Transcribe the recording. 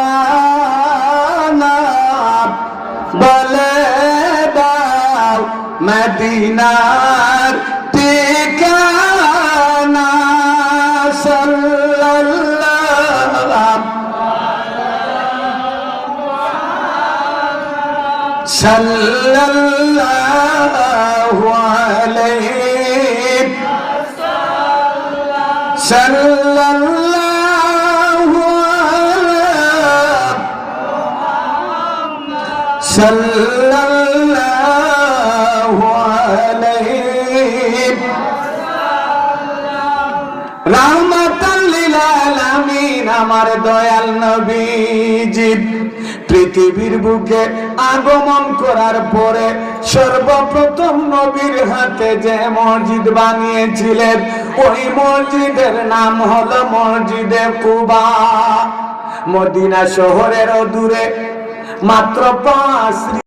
রওয়ানা বলে দাও মদিনার ঠিকানা সাল্লাল্লাহু আলাইহি সাল্লাল্লাহু আলাইহি রাহমাতাল লিল আলামিন আমার দয়াল নবীজি পৃথিবীর বুকে আগমন করার পরে সর্বপ্রথম নবীর হাতে যে মসজিদ বানিয়েছিলেন ওই মসজিদের নাম হলো মসজিদে কুবা। মদিনা শহরের দূরে মাত্র 5